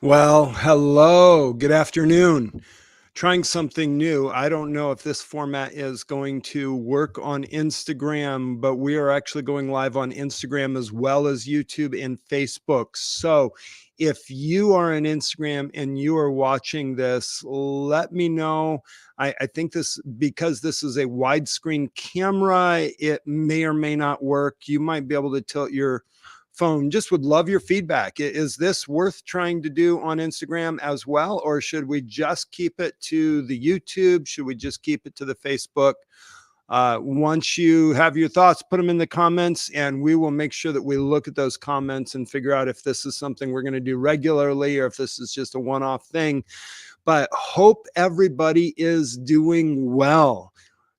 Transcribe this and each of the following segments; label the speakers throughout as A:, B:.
A: Well, hello, good afternoon. Trying something new. I don't know if this format is going to work on Instagram, but we are actually going live on Instagram as well as YouTube and Facebook. So if you are on Instagram and you are watching this, let me know. I think because this is a widescreen camera, it may or may not work. You might be able to tilt your phone. Just would love your feedback. Is this worth trying to do on Instagram as well? Or should we just keep it to the YouTube? Should we just keep it to the Facebook? Once you have your thoughts, put them in the comments and we will make sure that we look at those comments and figure out if this is something we're going to do regularly or if this is just a one-off thing. But hope everybody is doing well.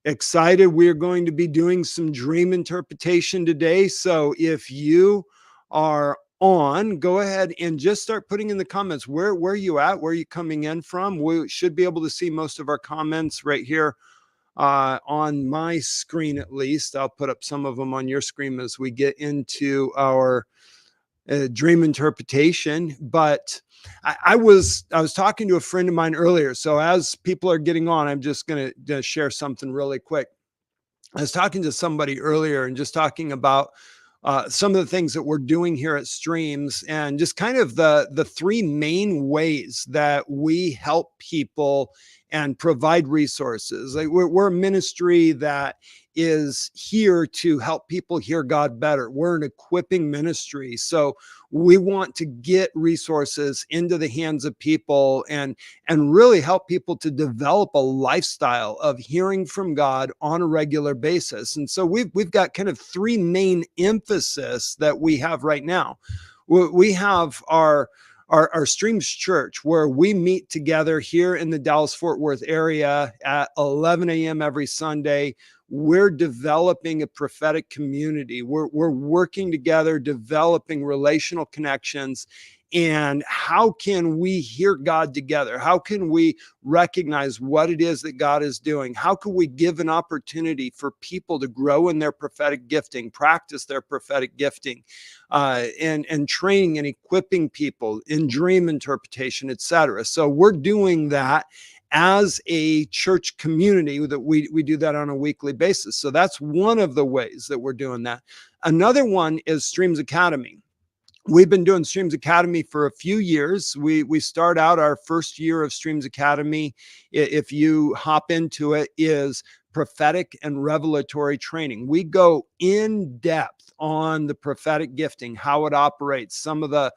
A: Excited. We're going to be doing some dream interpretation today. So if you are on, go ahead and just start putting in the comments where are you at, where are you coming in from. We should be able to see most of our comments right here on my screen. At least I'll put up some of them on your screen as we get into our dream interpretation. But I was talking to a friend of mine earlier, so as people are getting on, I'm just going to share something really quick. I was talking to somebody earlier and just talking about some of the things that we're doing here at Streams, and just kind of the three main ways that we help people and provide resources. Like we're a ministry that is here to help people hear God better. We're an equipping ministry, so we want to get resources into the hands of people and really help people to develop a lifestyle of hearing from God on a regular basis. And so we've got kind of three main emphasis that we have right now. We have our Streams Church, where we meet together here in the Dallas-Fort Worth area at 11 a.m. every Sunday. We're developing a prophetic community. We're working together, developing relational connections. And how can we hear God together? How can we recognize what it is that God is doing? How can we give an opportunity for people to grow in their prophetic gifting, practice their prophetic gifting, and training and equipping people in dream interpretation, etc. So we're doing that as a church community, that we do that on a weekly basis. So that's one of the ways that we're doing that. Another one is Streams Academy. We've been doing Streams Academy for a few years. We start out our first year of Streams Academy, if you hop into it, is prophetic and revelatory training. We go in depth on the prophetic gifting, how it operates, some of the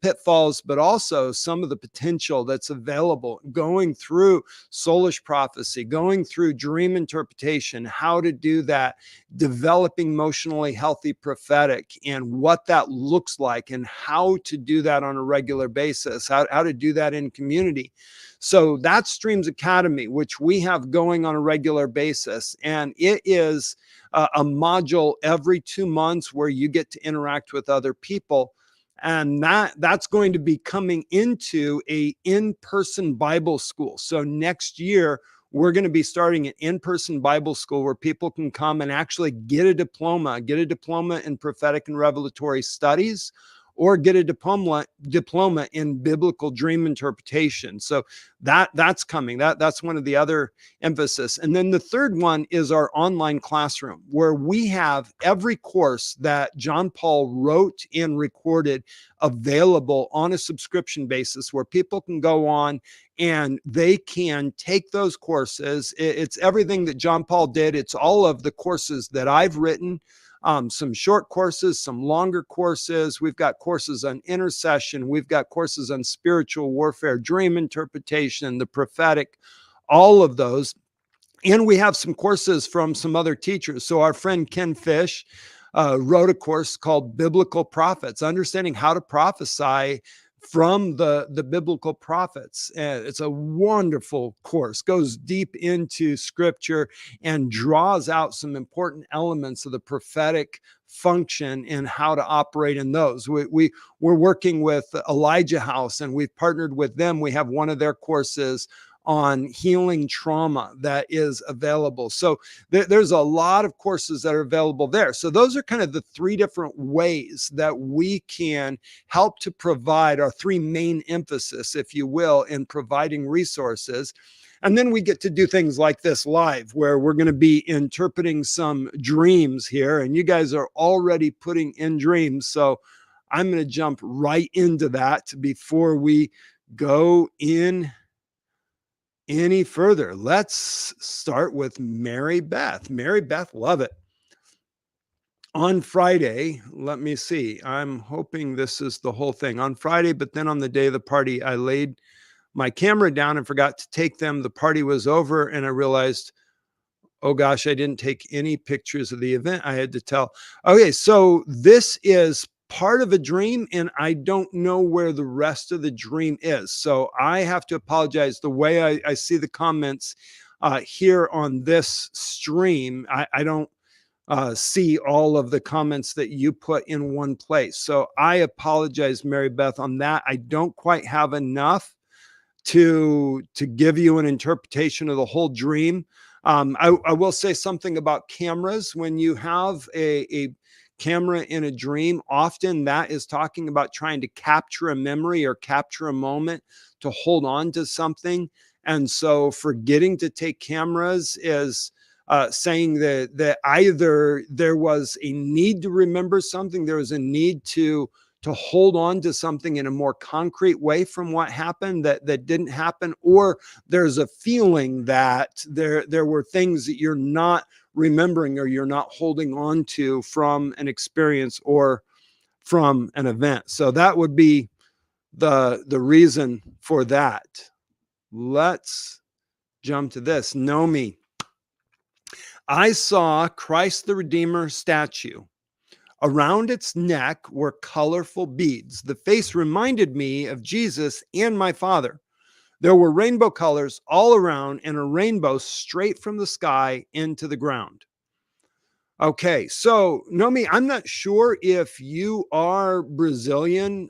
A: pitfalls, but also some of the potential that's available, going through soulish prophecy, going through dream interpretation, how to do that, developing emotionally healthy prophetic, and what that looks like, and how to do that on a regular basis, how to do that in community. So that's Streams Academy, which we have going on a regular basis. And it is a module every 2 months where you get to interact with other people. And that's going to be coming into a in-person Bible school. So next year, we're going to be starting an in-person Bible school where people can come and actually get a diploma in prophetic and revelatory studies, or get a diploma in biblical dream interpretation. So that's coming. That's one of the other emphasis. And then the third one is our online classroom, where we have every course that John Paul wrote and recorded available on a subscription basis, where people can go on and they can take those courses. It's everything that John Paul did. It's all of the courses that I've written, some short courses, some longer courses. We've got courses on intercession. We've got courses on spiritual warfare, dream interpretation, the prophetic, all of those. And we have some courses from some other teachers. So our friend Ken Fish wrote a course called Biblical Prophets, understanding how to prophesy from the biblical prophets. It's a wonderful course, goes deep into scripture and draws out some important elements of the prophetic function and how to operate in those. We're working with Elijah House, and we've partnered with them. We have one of their courses on healing trauma that is available. So there's a lot of courses that are available there. So those are kind of the three different ways that we can help to provide our three main emphasis, if you will, in providing resources. And then we get to do things like this live, where we're going to be interpreting some dreams here. And you guys are already putting in dreams. So I'm going to jump right into that before we go in any further. Let's start with Mary Beth. Mary Beth, love it. On Friday, let me see. I'm hoping this is the whole thing. On Friday, but then on the day of the party, I laid my camera down and forgot to take them. The party was over and I realized, oh gosh, I didn't take any pictures of the event. I had to tell. Okay, so this is part of a dream and I don't know where the rest of the dream is. So I have to apologize. The way I see the comments here on this stream, I don't see all of the comments that you put in one place. So I apologize, Mary Beth, on that. I don't quite have enough to give you an interpretation of the whole dream. I will say something about cameras. When you have a camera in a dream, often that is talking about trying to capture a memory or capture a moment to hold on to something. And so forgetting to take cameras is saying that either there was a need to remember something, there was a need to hold on to something in a more concrete way from what happened that didn't happen, or there's a feeling that there were things that you're not remembering or you're not holding on to from an experience or from an event. So that would be the reason for that. Let's jump to this. Nomi. I saw Christ the Redeemer statue. Around its neck were colorful beads. The face reminded me of Jesus and my Father. There were rainbow colors all around and a rainbow straight from the sky into the ground. Okay, so Nomi, I'm not sure if you are Brazilian,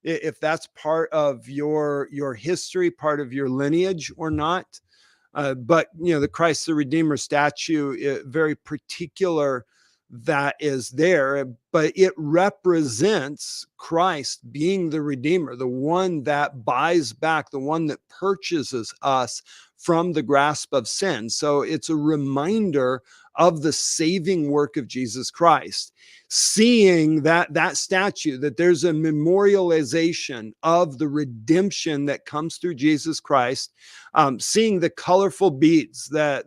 A: if that's part of your history, part of your lineage or not. But the Christ the Redeemer statue, very particular that is there, but it represents Christ being the Redeemer, the one that buys back, the one that purchases us from the grasp of sin. So it's a reminder of the saving work of Jesus Christ. Seeing that statue, that there's a memorialization of the redemption that comes through Jesus Christ, seeing the colorful beads that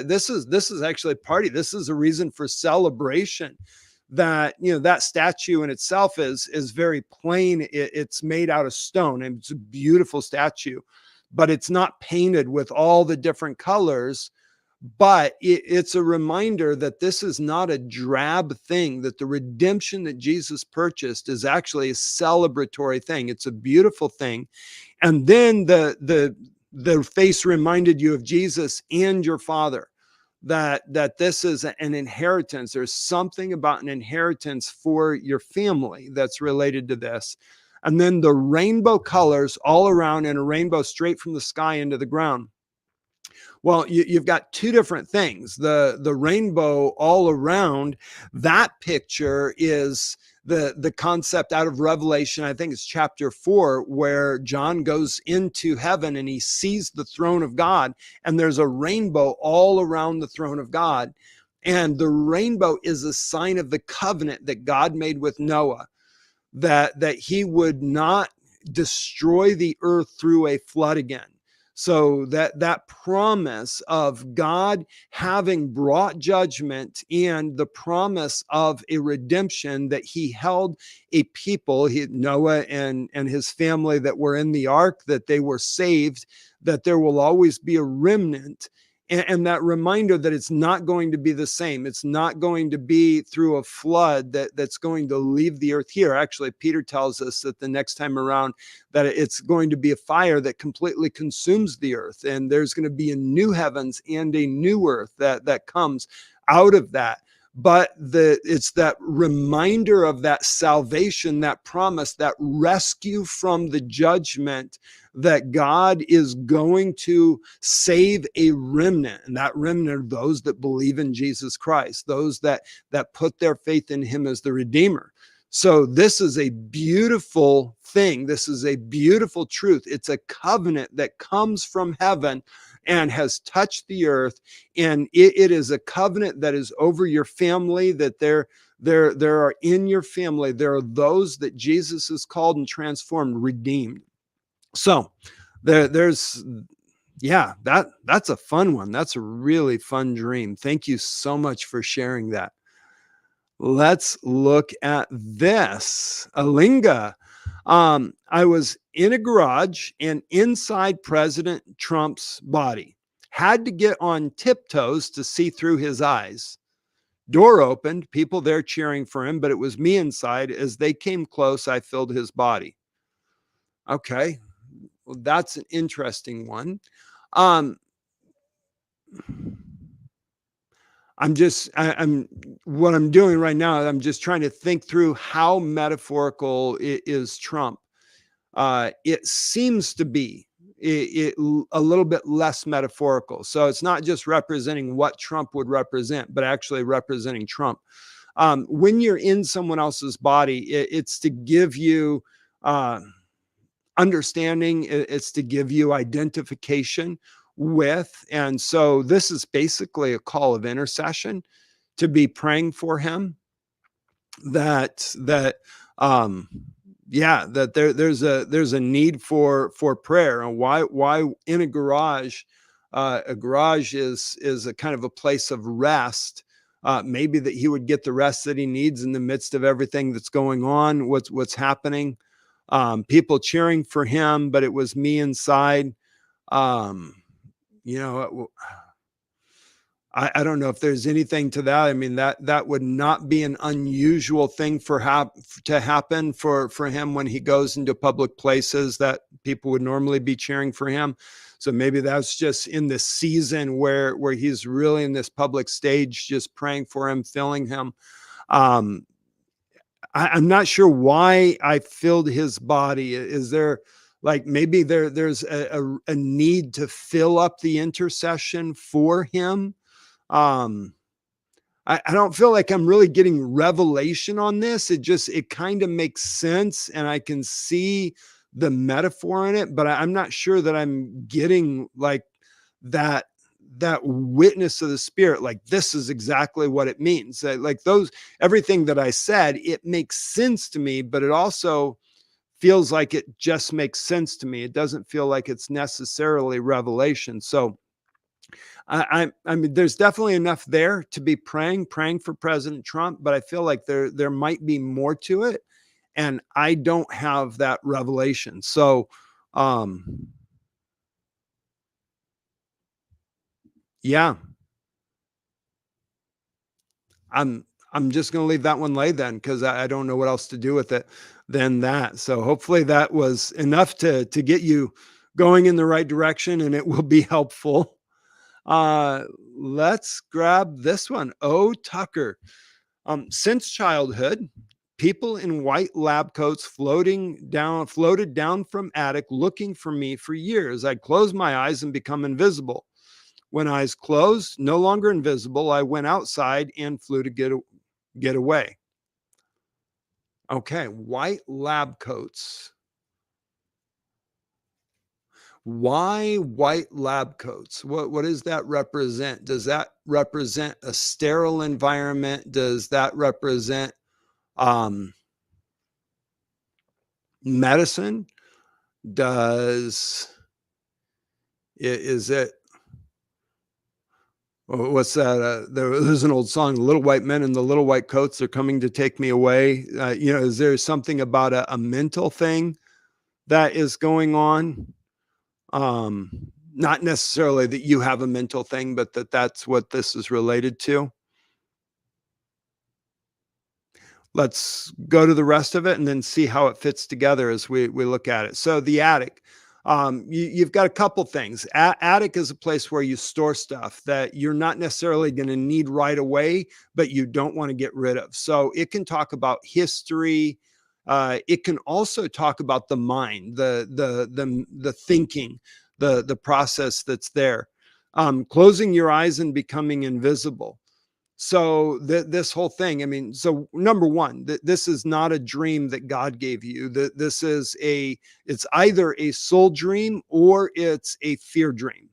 A: this is actually a party. This is a reason for celebration. That that statue in itself is very plain. It's made out of stone and it's a beautiful statue, but it's not painted with all the different colors. But it's a reminder that this is not a drab thing, that the redemption that Jesus purchased is actually a celebratory thing. It's a beautiful thing. And then the face reminded you of Jesus and your Father, that this is an inheritance. There's something about an inheritance for your family that's related to this. And then the rainbow colors all around and a rainbow straight from the sky into the ground. Well, you've got two different things. The rainbow all around, that picture is the concept out of Revelation. I think it's chapter 4, where John goes into heaven and he sees the throne of God, and there's a rainbow all around the throne of God. And the rainbow is a sign of the covenant that God made with Noah, that he would not destroy the earth through a flood again. So that promise of God having brought judgment and the promise of a redemption, that he held a people, Noah and his family that were in the ark, that they were saved, that there will always be a remnant. And that reminder that it's not going to be the same. It's not going to be through a flood that's going to leave the earth here. Actually, Peter tells us that the next time around, that it's going to be a fire that completely consumes the earth. And there's going to be a new heavens and a new earth that comes out of that. but it's that reminder of that salvation, that promise, that rescue from the judgment, that God is going to save a remnant, and that remnant are those that believe in Jesus Christ, those that put their faith in him as the Redeemer. So this is a beautiful thing. This is a beautiful truth. It's a covenant that comes from heaven and has touched the earth, and it is a covenant that is over your family, that there are in your family, there are those that Jesus has called and transformed, redeemed. So there's yeah, that's a fun one. That's a really fun dream. Thank you so much for sharing that. Let's look at this. Alinga. I was in a garage and inside President Trump's body. Had to get on tiptoes to see through his eyes. Door opened, people there cheering for him, but it was me inside. As they came close, I filled his body. Okay, well, that's an interesting one. Um, I'm what I'm doing right now. I'm just trying to think through how metaphorical is Trump. It seems to be a little bit less metaphorical. So it's not just representing what Trump would represent, but actually representing Trump. When you're in someone else's body, it's to give you uh, understanding, it's to give you identification with. And so this is basically a call of intercession to be praying for him, that um yeah, that there's a need for prayer. And why in a garage is a kind of a place of rest, maybe that he would get the rest that he needs in the midst of everything that's going on, what's happening. People cheering for him, but it was me inside. um you know I don't know if there's anything to that. I mean, that would not be an unusual thing to happen for him when he goes into public places that people would normally be cheering for him. So maybe that's just in the season where he's really in this public stage, just praying for him, filling him. Um, I'm not sure why I filled his body. Is there like maybe there's a need to fill up the intercession for him? um I don't feel like I'm really getting revelation on this. It kind of makes sense, and I can see the metaphor in it, but I'm not sure that I'm getting like that that witness of the spirit, like this is exactly what it means. Like those, everything that I said, it makes sense to me, but it also feels like it just makes sense to me. It doesn't feel like it's necessarily revelation. So I mean, there's definitely enough there to be praying for President Trump, but I feel like there might be more to it, and I don't have that revelation. So, um, yeah, I'm I'm just going to leave that one lay then, because I don't know what else to do with it than that. So hopefully that was enough to get you going in the right direction, and it will be helpful. Uh, let's grab this one. Oh, Tucker. Since childhood, people in white lab coats floated down from attic looking for me for years. I'd close my eyes and become invisible. When eyes closed, no longer invisible, I went outside and flew to get away. Okay, white lab coats. Why white lab coats? What does that represent? Does that represent a sterile environment? Does that represent um, medicine? Does is it what's that? There's an old song, "The Little White Men in the Little White Coats are coming to take me away." Is there something about a mental thing that is going on? Not necessarily that you have a mental thing, but that's what this is related to. Let's go to the rest of it and then see how it fits together as we look at it. So the attic. You've got a couple things. Attic is a place where you store stuff that you're not necessarily going to need right away, but you don't want to get rid of. So it can talk about history. It can also talk about the mind, the thinking, the process that's there. Closing your eyes and becoming invisible. So this whole thing, I mean, so number one, this is not a dream that God gave you. This is it's either a soul dream or it's a fear dream.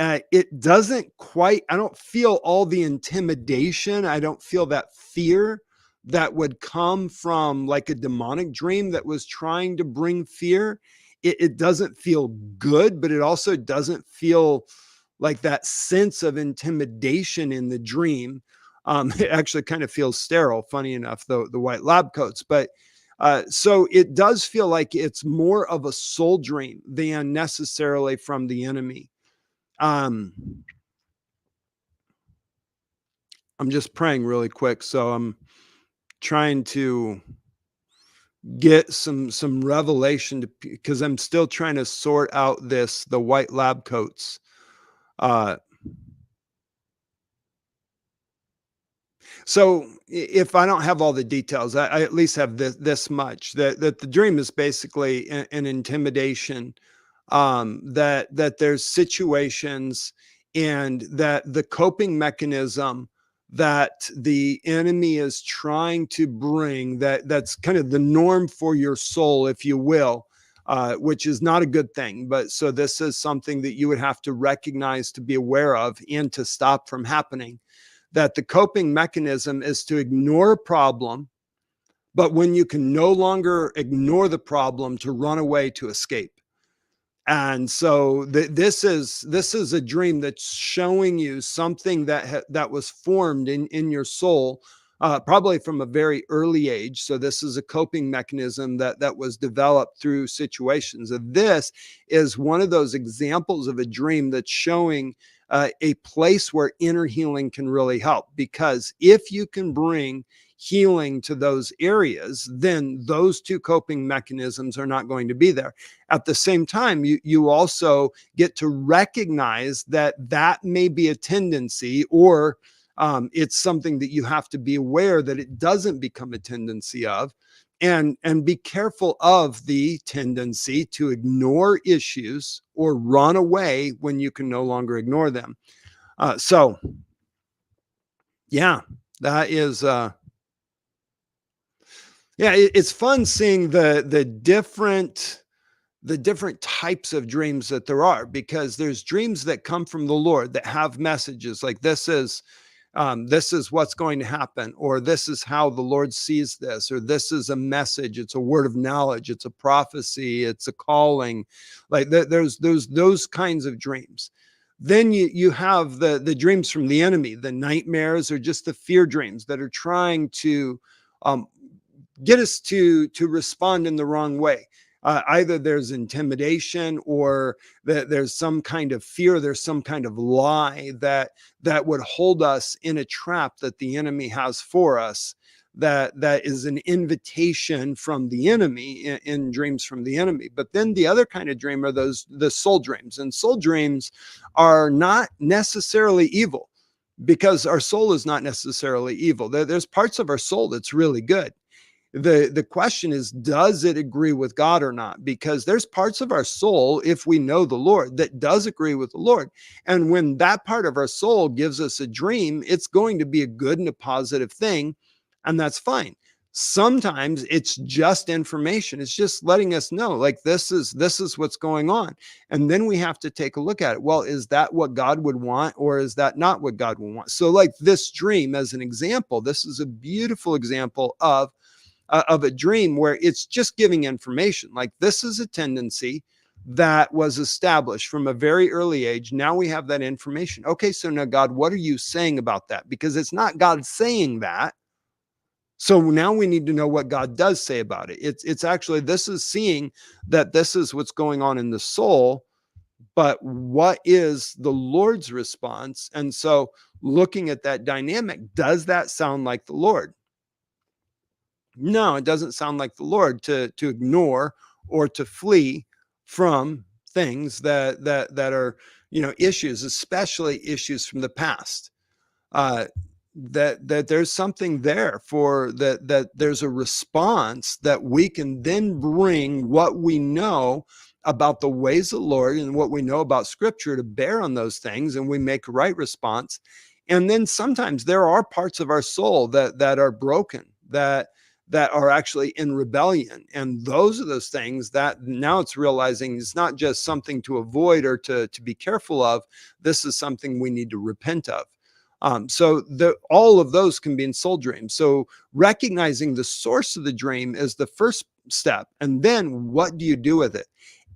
A: It doesn't quite, I don't feel all the intimidation. I don't feel that fear that would come from like a demonic dream that was trying to bring fear. It doesn't feel good, but it also doesn't feel like that sense of intimidation in the dream. It actually kind of feels sterile, funny enough, the white lab coats. But so it does feel like it's more of a soul dream than necessarily from the enemy. Um, I'm just praying really quick, so I'm trying to get some revelation to because I'm still trying to sort out the white lab coats. Uh, So if I don't have all the details, I at least have this much that the dream is basically an intimidation, that there's situations and that the coping mechanism that the enemy is trying to bring that's kind of the norm for your soul, if you will, which is not a good thing. But so this is something that you would have to recognize, to be aware of, and to stop from happening, that the coping mechanism is to ignore a problem, but when you can no longer ignore the problem, to run away, to escape. And so this is a dream that's showing you something that was formed in your soul, probably from a very early age. So this is a coping mechanism that was developed through situations. And this is one of those examples of a dream that's showing a place where inner healing can really help. Because if you can bring healing to those areas, then those two coping mechanisms are not going to be there. At the same time, you also get to recognize that may be a tendency, or it's something that you have to be aware that it doesn't become a tendency of, and be careful of the tendency to ignore issues or run away when you can no longer ignore them. So yeah, that is yeah, it's fun seeing the different types of dreams that there are, because there's dreams that come from the Lord that have messages like this is what's going to happen, or this is how the Lord sees this, or this is a message, it's a word of knowledge, it's a prophecy, it's a calling. Like there's those kinds of dreams. Then you have the dreams from the enemy, the nightmares, or just the fear dreams that are trying to um, get us to respond in the wrong way. Either there's intimidation, or that there's some kind of fear, there's some kind of lie that would hold us in a trap that the enemy has for us, that is an invitation from the enemy, in dreams from the enemy. But then the other kind of dream are the soul dreams, and soul dreams are not necessarily evil, because our soul is not necessarily evil. There's parts of our soul that's really good. The question is, does it agree with God or not? Because there's parts of our soul, if we know the Lord, that does agree with the Lord. And when that part of our soul gives us a dream, it's going to be a good and a positive thing, and that's fine. Sometimes it's just information. It's just letting us know, like, this is what's going on. And then we have to take a look at it. Well, is that what God would want, or is that not what God would want? So like this dream, as an example, this is a beautiful example of a dream where it's just giving information. Like, this is a tendency that was established from a very early age. Now we have that information. Okay, so now, God, what are you saying about that? Because it's not God saying that. So now we need to know what God does say about it. It's actually, this is seeing that this is what's going on in the soul, but what is the Lord's response? And so looking at that dynamic, does that sound like the Lord? No, it doesn't sound like the Lord to ignore or to flee from things that are, issues, especially issues from the past, uh, that there's something there for that there's a response that we can then bring what we know about the ways of the Lord and what we know about Scripture to bear on those things, and we make a right response. And then sometimes there are parts of our soul that are broken, that are actually in rebellion, and those are those things that now it's realizing it's not just something to avoid or to be careful of. This is something we need to repent of. So all of those can be in soul dreams. So recognizing the source of the dream is the first step. And then what do you do with it?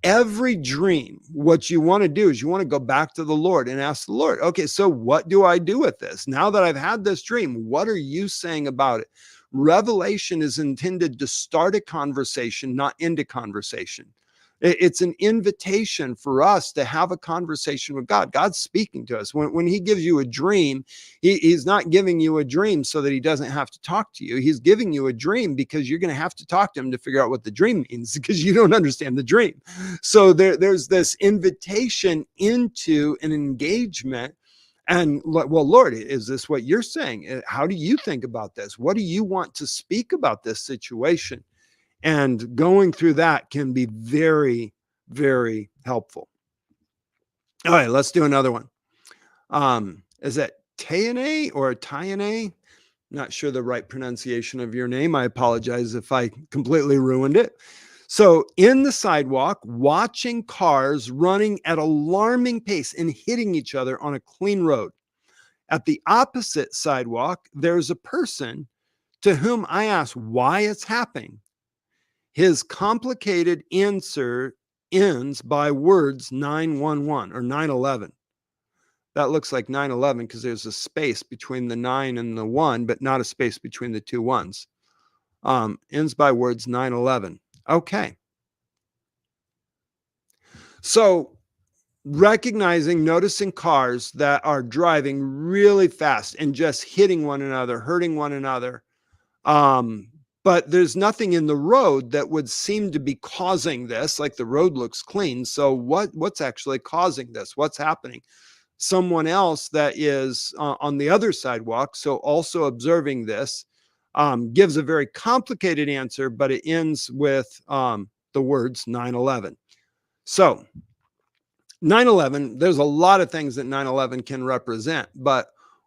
A: Every dream, what you want to do is you want to go back to the Lord and ask the Lord, okay, so what do I do with this? Now that I've had this dream, what are you saying about it? Revelation is intended to start a conversation, not end a conversation. It's an invitation for us to have a conversation with God. God's speaking to us. When he gives you a dream, he's not giving you a dream so that he doesn't have to talk to you. He's giving you a dream because you're going to have to talk to him to figure out what the dream means, because you don't understand the dream. So there's this invitation into an engagement. And well, Lord, is this what you're saying? How do you think about this? What do you want to speak about this situation? And going through that can be very, very helpful. All right, let's do another one. Is it Tayane or Tayane? Not sure the right pronunciation of your name. I apologize if I completely ruined it. So, in the sidewalk, watching cars running at alarming pace and hitting each other on a clean road. At the opposite sidewalk, there's a person to whom I ask why it's happening. His complicated answer ends by words 911 or 911. That looks like 911 because there's a space between the 9 and the 1, but not a space between the two ones. Ends by words 911. Okay. So noticing cars that are driving really fast and just hitting one another, hurting one another. But there's nothing in the road that would seem to be causing this. Like, the road looks clean. So what's actually causing this? What's happening? Someone else that is on the other sidewalk, so also observing this, gives a very complicated answer, but it ends with the words 9/11. So 9/11, there's a lot of things that 9/11 can represent, but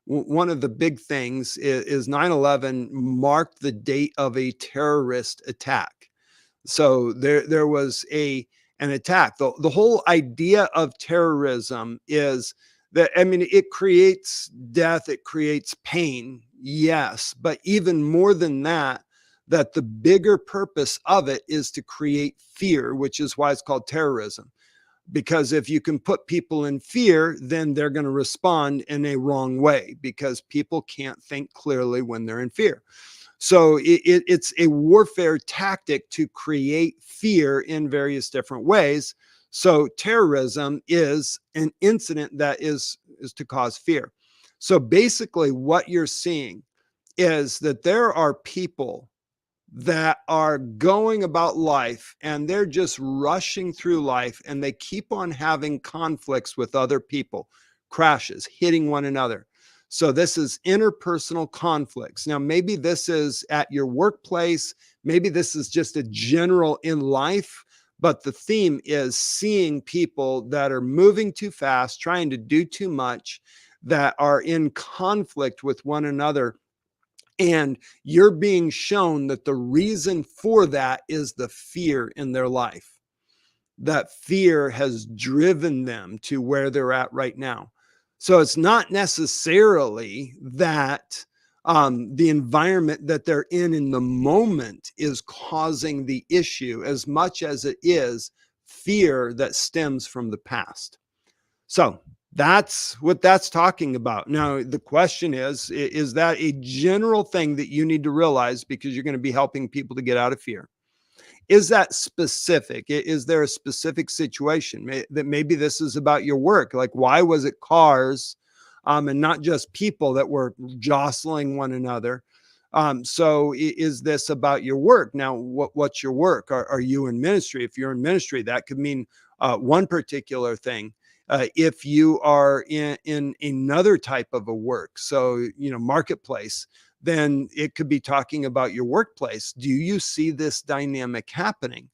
A: one of the big things is 9/11 marked the date of a terrorist attack. So there was an attack. The whole idea of terrorism is that, I mean, it creates death, it creates pain, yes, but even more than that, that the bigger purpose of it is to create fear, which is why it's called terrorism. Because if you can put people in fear, then they're going to respond in a wrong way, because people can't think clearly when they're in fear. So it's a warfare tactic to create fear in various different ways. So terrorism is an incident that is to cause fear. So basically what you're seeing is that there are people that are going about life and they're just rushing through life, and they keep on having conflicts with other people, crashes, hitting one another. So this is interpersonal conflicts. Now, maybe this is at your workplace, maybe this is just a general in life, but the theme is seeing people that are moving too fast, trying to do too much, that are in conflict with one another. And you're being shown that the reason for that is the fear in their life. That fear has driven them to where they're at right now. So it's not necessarily that the environment that they're in the moment is causing the issue, as much as it is fear that stems from the past. So that's what that's talking about. Now, the question is that a general thing that you need to realize, because you're going to be helping people to get out of fear? Is that specific? Is there a specific situation that maybe this is about your work? Like, why was it cars and not just people that were jostling one another? So is this about your work? Now, what's your work? Are you in ministry? If you're in ministry, that could mean one particular thing. If you are in another type of a work, so, marketplace, then it could be talking about your workplace. Do you see this dynamic happening?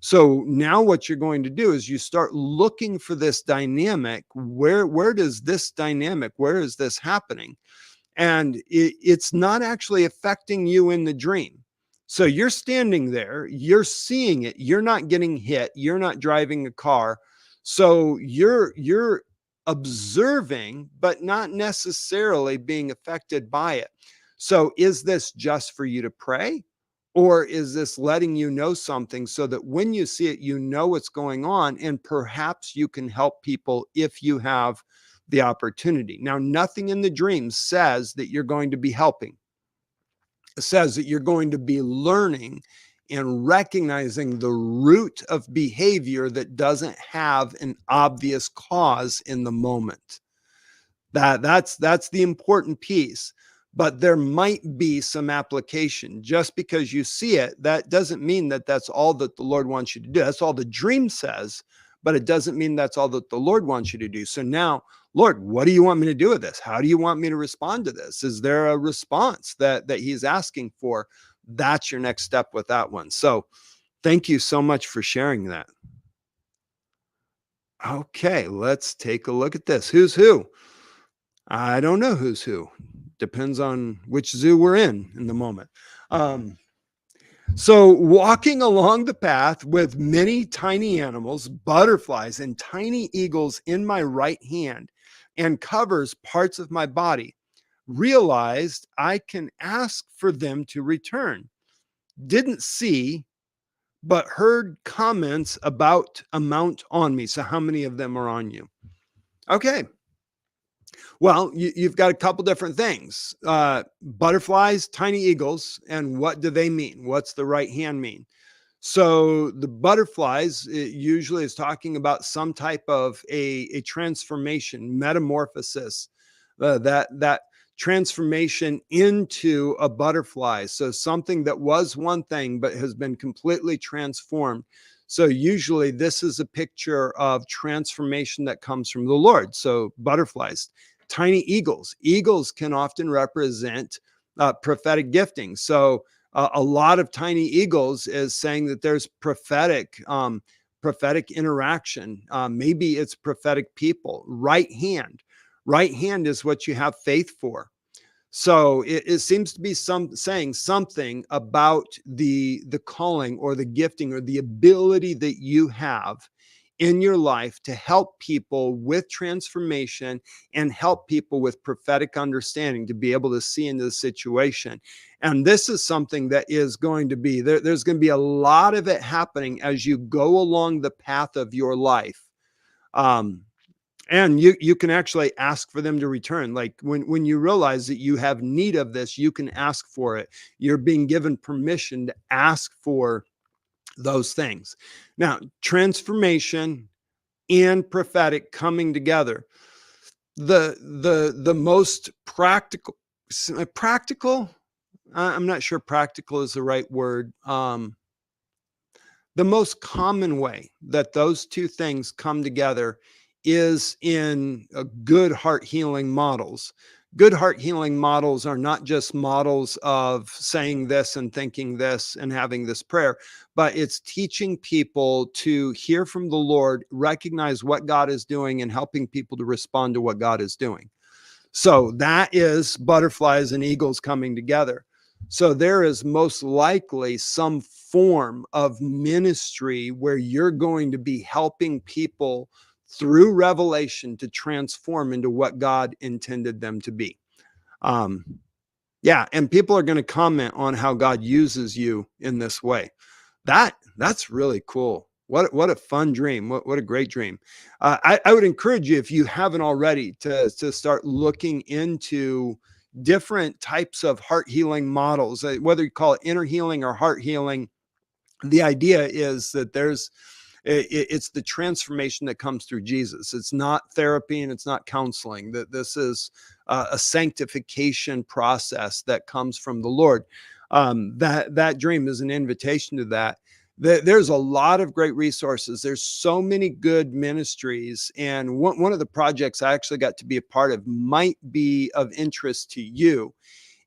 A: So now what you're going to do is you start looking for this dynamic. Where does this dynamic, where is this happening? And it's not actually affecting you in the dream. So you're standing there, you're seeing it, you're not getting hit, you're not driving a car. So you're observing, but not necessarily being affected by it. So is this just for you to pray? Or is this letting you know something so that when you see it, you know what's going on, and perhaps you can help people if you have the opportunity. Now, nothing in the dream says that you're going to be helping. It says that you're going to be learning and recognizing the root of behavior that doesn't have an obvious cause in the moment. That's the important piece. But there might be some application. Just because you see it, that doesn't mean that that's all that the Lord wants you to do. That's all the dream says, but it doesn't mean that's all that the Lord wants you to do. So now, Lord, what do you want me to do with this? How do you want me to respond to this? Is there a response that he's asking for? That's your next step with that one. So thank you so much for sharing that. Okay, let's take a look at this. Who's who? I don't know who's who. Depends on which zoo we're in the moment. So, walking along the path with many tiny animals, butterflies, and tiny eagles in my right hand, and covers parts of my body, realized I can ask for them to return. Didn't see, but heard comments about amount on me. So, how many of them are on you? Okay. Well, you've got a couple different things. Butterflies, tiny eagles, and what do they mean? What's the right hand mean? So the butterflies, it usually is talking about some type of a transformation, metamorphosis, that transformation into a butterfly. So something that was one thing but has been completely transformed. So usually this is a picture of transformation that comes from the Lord. So butterflies, tiny eagles. Eagles can often represent prophetic gifting. So a lot of tiny eagles is saying that there's prophetic interaction. Maybe it's prophetic people. Right hand is what you have faith for. So it seems to be saying something about the calling or the gifting or the ability that you have in your life to help people with transformation and help people with prophetic understanding to be able to see into the situation. And this is something that is going to be there's going to be a lot of it happening as you go along the path of your life. And you can actually ask for them to return. Like when you realize that you have need of this, you can ask for it. You're being given permission to ask for those things. Now, transformation and prophetic coming together. The most practical, I'm not sure practical is the right word. The most common way that those two things come together is in good heart healing models. Good heart healing models are not just models of saying this and thinking this and having this prayer, but it's teaching people to hear from the Lord, recognize what God is doing, and helping people to respond to what God is doing. So that is butterflies and eagles coming together. So there is most likely some form of ministry where you're going to be helping people through revelation to transform into what God intended them to be. Yeah, and people are going to comment on how God uses you in this way. That's really cool. What a fun dream. What a great dream. I would encourage you, if you haven't already, to start looking into different types of heart healing models, whether you call it inner healing or heart healing. The idea is that it's the transformation that comes through Jesus. It's not therapy and it's not counseling. That this is a sanctification process that comes from the Lord. That dream is an invitation to that. There's a lot of great resources. There's so many good ministries. And one of the projects I actually got to be a part of might be of interest to you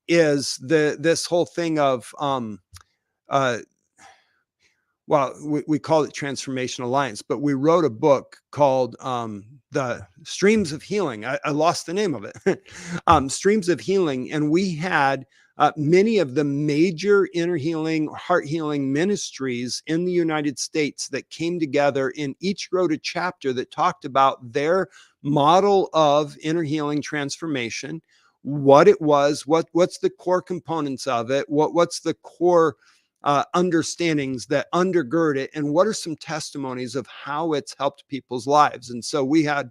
A: is this whole thing of uh, well, we call it Transformation Alliance, but we wrote a book called The Streams of Healing. I lost the name of it. Streams of Healing. And we had many of the major inner healing, heart healing ministries in the United States that came together and each wrote a chapter that talked about their model of inner healing transformation, what it was, what's the core components of it, what's the core understandings that undergird it, and what are some testimonies of how it's helped people's lives. And so we had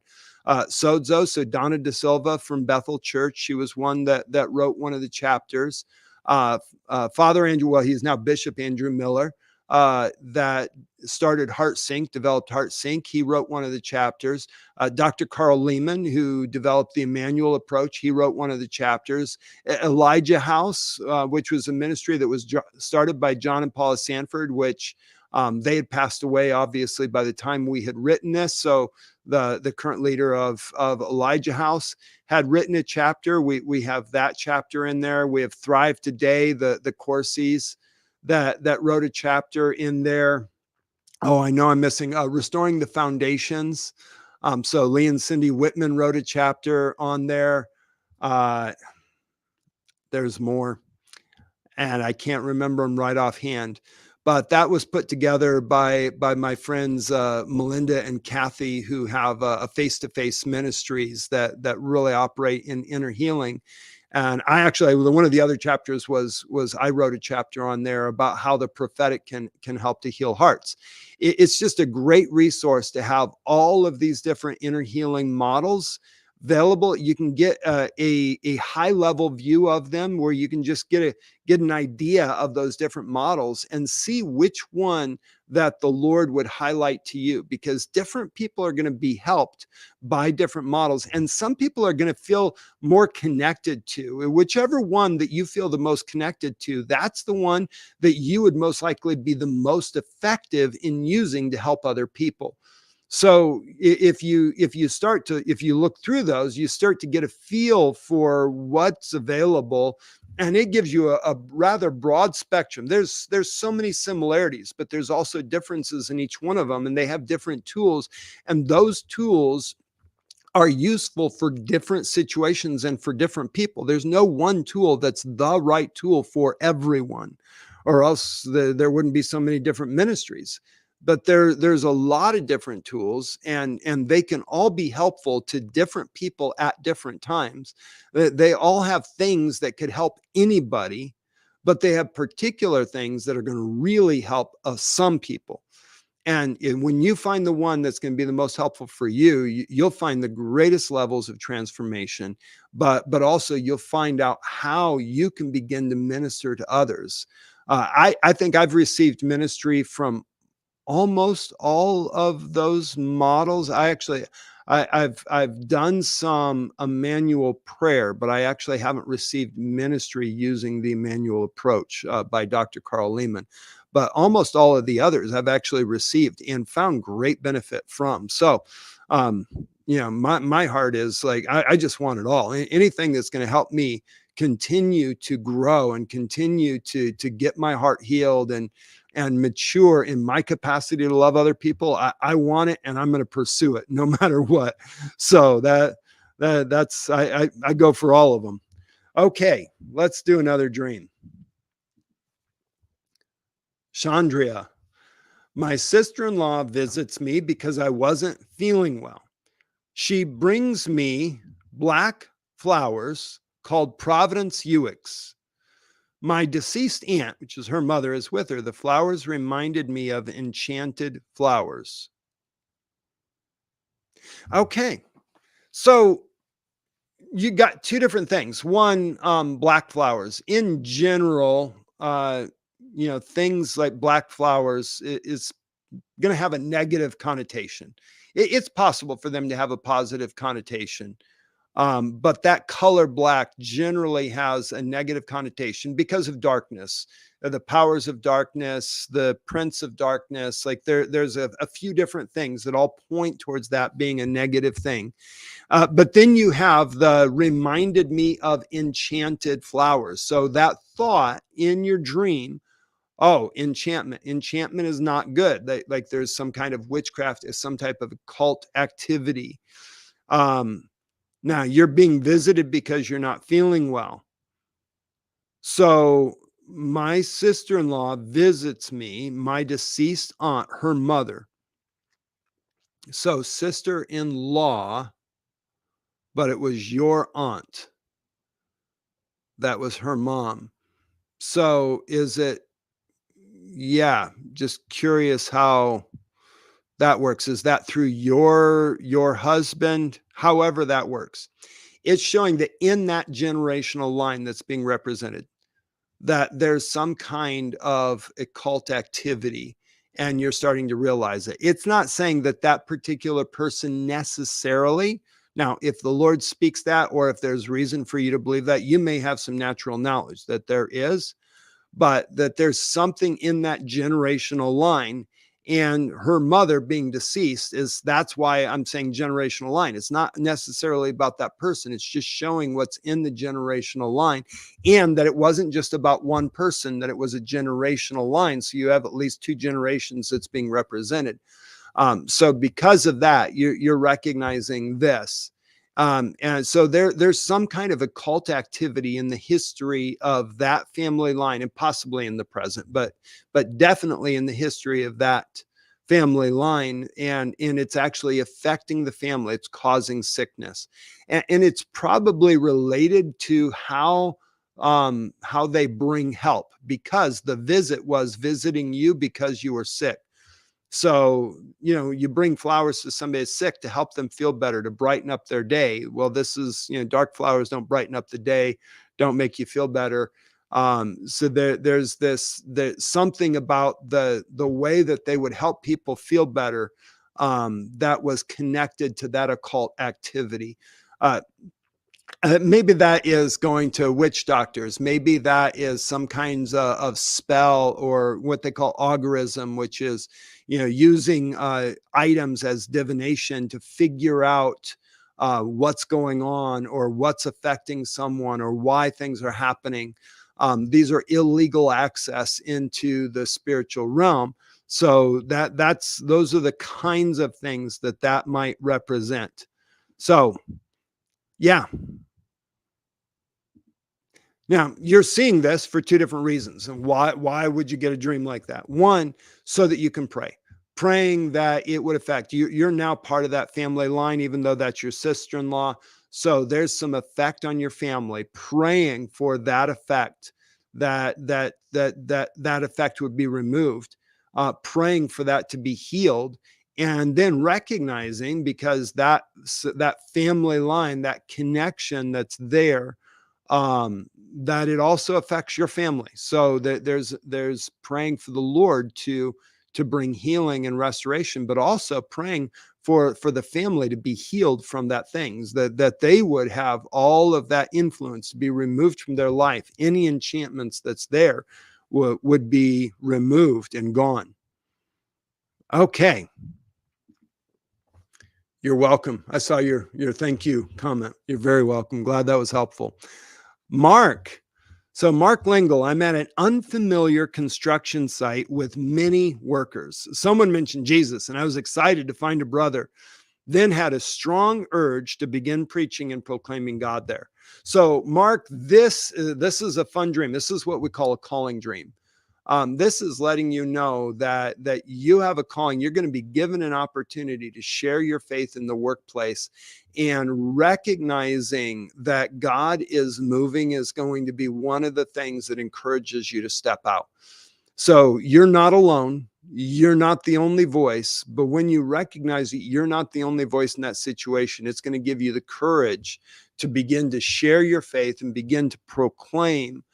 A: so Donna De Silva from Bethel Church. She was one that wrote one of the chapters. Father Andrew, well, he's now Bishop Andrew Miller, that started Heart Sync, developed Heart Sync. He wrote one of the chapters. Dr. Carl Lehman, who developed the Emmanuel approach, he wrote one of the chapters. Elijah House, which was a ministry that was started by John and Paula Sanford, which they had passed away, obviously, by the time we had written this. So the current leader of Elijah House had written a chapter. We have that chapter in there. We have Thrive Today, the Corsies that wrote a chapter in there. Oh, I know I'm missing Restoring the Foundations. So Lee and Cindy Whitman wrote a chapter on there. There's more, and I can't remember them right offhand. But that was put together by my friends Melinda and Kathy, who have a face-to-face ministries that really operate in inner healing. And I actually, one of the other chapters was I wrote a chapter on there about how the prophetic can help to heal hearts. It's just a great resource to have all of these different inner healing models available. You can get a high level view of them, where you can just get an idea of those different models and see which one that the Lord would highlight to you, because different people are going to be helped by different models, and some people are going to feel more connected to whichever one that you feel the most connected to. That's the one that you would most likely be the most effective in using to help other people. So if you look through those, you start to get a feel for what's available, and it gives you a rather broad spectrum. There's so many similarities, but there's also differences in each one of them, and they have different tools, and those tools are useful for different situations and for different people. There's no one tool that's the right tool for everyone, or else there wouldn't be so many different ministries. But there's a lot of different tools, and they can all be helpful to different people at different times. They all have things that could help anybody, but they have particular things that are going to really help some people. And when you find the one that's going to be the most helpful for you, you'll find the greatest levels of transformation, but also you'll find out how you can begin to minister to others. I think I've received ministry from almost all of those models. I've done some Emmanuel prayer, but I actually haven't received ministry using the Emmanuel approach by Dr. Carl Lehman. But almost all of the others I've actually received and found great benefit from. So, my heart is like, I just want it all. Anything that's going to help me continue to grow and continue to get my heart healed and mature in my capacity to love other people. I want it, and I'm going to pursue it no matter what. So that's I go for all of them. Okay, let's do another dream. Chandria, my sister-in-law visits me because I wasn't feeling well. She brings me black flowers called Providence Uix. My deceased aunt, which is her mother, is with her. The flowers reminded me of enchanted flowers. Okay, so you got two different things. One, black flowers. In general, things like black flowers is going to have a negative connotation. It's possible for them to have a positive connotation. But that color black generally has a negative connotation because of darkness, the powers of darkness, the prince of darkness. Like there's a few different things that all point towards that being a negative thing. But then you have the reminded me of enchanted flowers. So that thought in your dream, oh, enchantment. Enchantment is not good. Like there's some kind of witchcraft, is some type of occult activity. Um, Now you're being visited because you're not feeling well. So my sister-in-law visits me, my deceased aunt, her mother. So sister-in-law, but it was your aunt. That was her mom. So is it, yeah, just curious how that works. Is that through your husband? However that works. It's showing that in that generational line that's being represented, that there's some kind of occult activity, and you're starting to realize it. It's not saying that that particular person necessarily. Now, if the Lord speaks that, or if there's reason for you to believe that, you may have some natural knowledge that there is, but that there's something in that generational line. And her mother being deceased, is that's why I'm saying generational line. It's not necessarily about that person. It's just showing what's in the generational line, and that it wasn't just about one person, that it was a generational line. So you have at least two generations that's being represented. So because of that, you're recognizing this. And so there's some kind of occult activity in the history of that family line, and possibly in the present, but definitely in the history of that family line, and it's actually affecting the family. It's causing sickness, and it's probably related to how they bring help, because the visit was visiting you because you were sick. So, you bring flowers to somebody that's sick to help them feel better, to brighten up their day. Well, this is, dark flowers don't brighten up the day, don't make you feel better. So there's something about the way that they would help people feel better, that was connected to that occult activity. Uh, Maybe that is going to witch doctors. Maybe that is some kinds of spell, or what they call augurism, which is, using items as divination to figure out what's going on, or what's affecting someone, or why things are happening. These are illegal access into the spiritual realm. So those are the kinds of things that might represent. So, yeah. Now, you're seeing this for two different reasons. And why would you get a dream like that? One, so that you can pray, praying that it would affect you. You're now part of that family line, even though that's your sister-in-law. So there's some effect on your family, praying for that effect, that effect would be removed, praying for that to be healed, and then recognizing, because that family line, that connection that's there, that it also affects your family. So that there's praying for the Lord to bring healing and restoration, but also praying for the family to be healed from that things, that they would have all of that influence to be removed from their life. Any enchantments that's there would be removed and gone. Okay. You're welcome. I saw your thank you comment. You're very welcome. Glad that was helpful. Mark. So Mark Lingle, I'm at an unfamiliar construction site with many workers. Someone mentioned Jesus, and I was excited to find a brother, then had a strong urge to begin preaching and proclaiming God there. So Mark, this is a fun dream. This is what we call a calling dream. This is letting you know that you have a calling. You're going to be given an opportunity to share your faith in the workplace, and recognizing that God is moving is going to be one of the things that encourages you to step out. So you're not alone. You're not the only voice, but when you recognize that you're not the only voice in that situation, it's going to give you the courage to begin to share your faith and begin to proclaim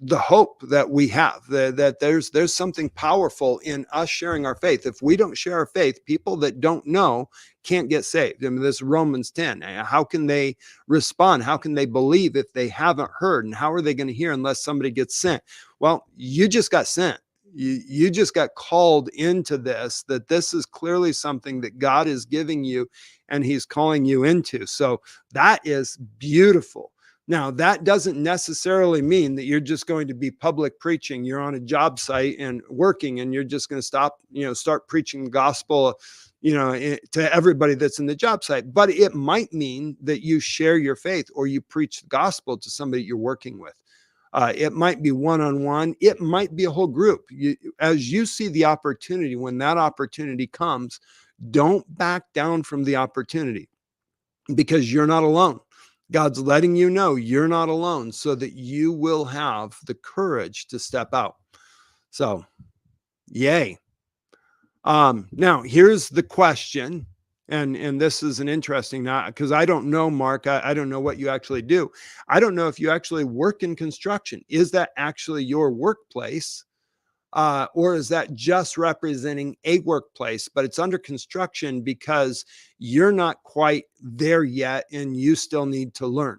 A: the hope that we have, that there's something powerful in us sharing our faith. If we don't share our faith, people that don't know can't get saved. I mean, this is Romans 10. How can they respond? How can they believe if they haven't heard? And how are they going to hear unless somebody gets sent? Well, you just got sent. You just got called into this, that this is clearly something that God is giving you and he's calling you into. So that is beautiful. Now, that doesn't necessarily mean that you're just going to be public preaching. You're on a job site and working, and you're just going to start preaching the gospel, to everybody that's in the job site. But it might mean that you share your faith or you preach the gospel to somebody you're working with. It might be one-on-one. It might be a whole group. As you see the opportunity, when that opportunity comes, don't back down from the opportunity, because you're not alone. God's letting you know you're not alone so that you will have the courage to step out. So, yay. Now, here's the question. And this is an interesting, because I don't know, Mark, I don't know what you actually do. I don't know if you actually work in construction. Is that actually your workplace? Or is that just representing a workplace, but it's under construction because you're not quite there yet and you still need to learn?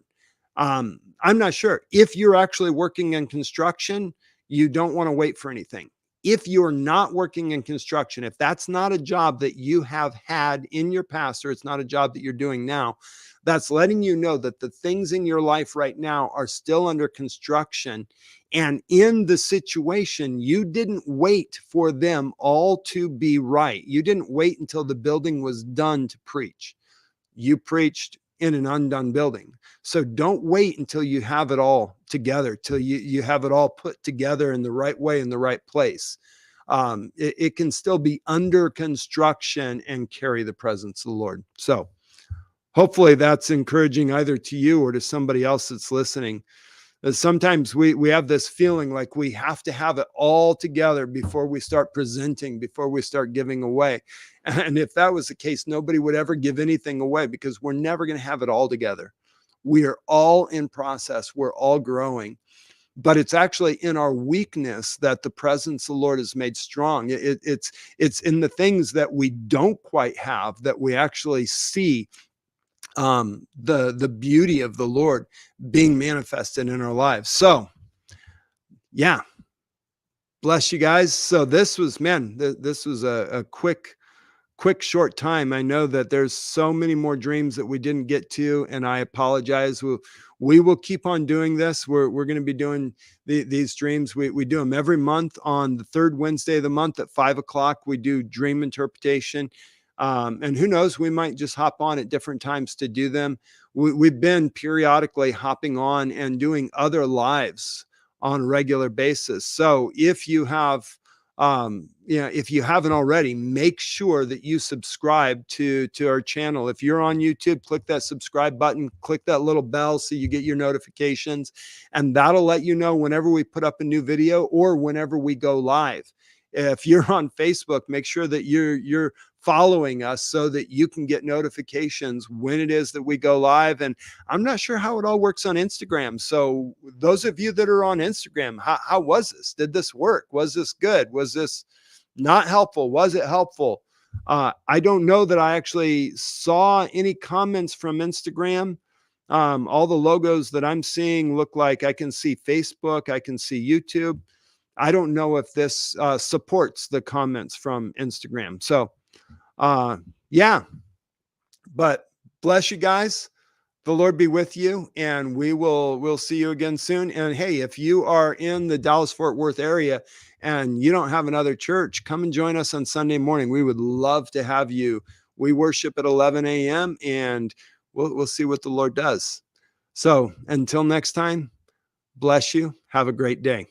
A: I'm not sure. If you're actually working in construction, you don't want to wait for anything. If you're not working in construction, if that's not a job that you have had in your past, or it's not a job that you're doing now, that's letting you know that the things in your life right now are still under construction. And in the situation, you didn't wait for them all to be right. You didn't wait until the building was done to preach. You preached in an undone building. So don't wait until you have it all together, till you have it all put together in the right way, in the right place. It can still be under construction and carry the presence of the Lord. So hopefully that's encouraging either to you or to somebody else that's listening. Sometimes we have this feeling like we have to have it all together before we start presenting, before we start giving away. And if that was the case, nobody would ever give anything away, because we're never going to have it all together. We are all in process. We're all growing. But it's actually in our weakness that the presence of the Lord is made strong. It's in the things that we don't quite have that we actually see the beauty of the Lord being manifested in our lives. So, yeah, bless you guys. So this was, this was a quick short time. I know that there's so many more dreams that we didn't get to, and I apologize. We will keep on doing this. We're going to be doing these dreams. We do them every month on the third Wednesday of the month at 5:00. We do dream interpretation. And who knows, we might just hop on at different times to do them. We've been periodically hopping on and doing other lives on a regular basis. So if you have, if you haven't already, make sure that you subscribe to our channel. If you're on YouTube, click that subscribe button, click that little bell so you get your notifications, and that'll let you know whenever we put up a new video or whenever we go live. If you're on Facebook, make sure that you're following us so that you can get notifications when it is that we go live. And I'm not sure how it all works on Instagram. So those of you that are on Instagram, how was this? Did this work? Was this good? Was this not helpful? Was it helpful? I don't know that I actually saw any comments from Instagram. All the logos that I'm seeing look like I can see Facebook, I can see YouTube. I don't know if this supports the comments from Instagram. So, yeah, but bless you guys. The Lord be with you, and we'll see you again soon. And hey, if you are in the Dallas-Fort Worth area and you don't have another church, come and join us on Sunday morning. We would love to have you. We worship at 11 a.m. and we'll see what the Lord does. So until next time, bless you. Have a great day.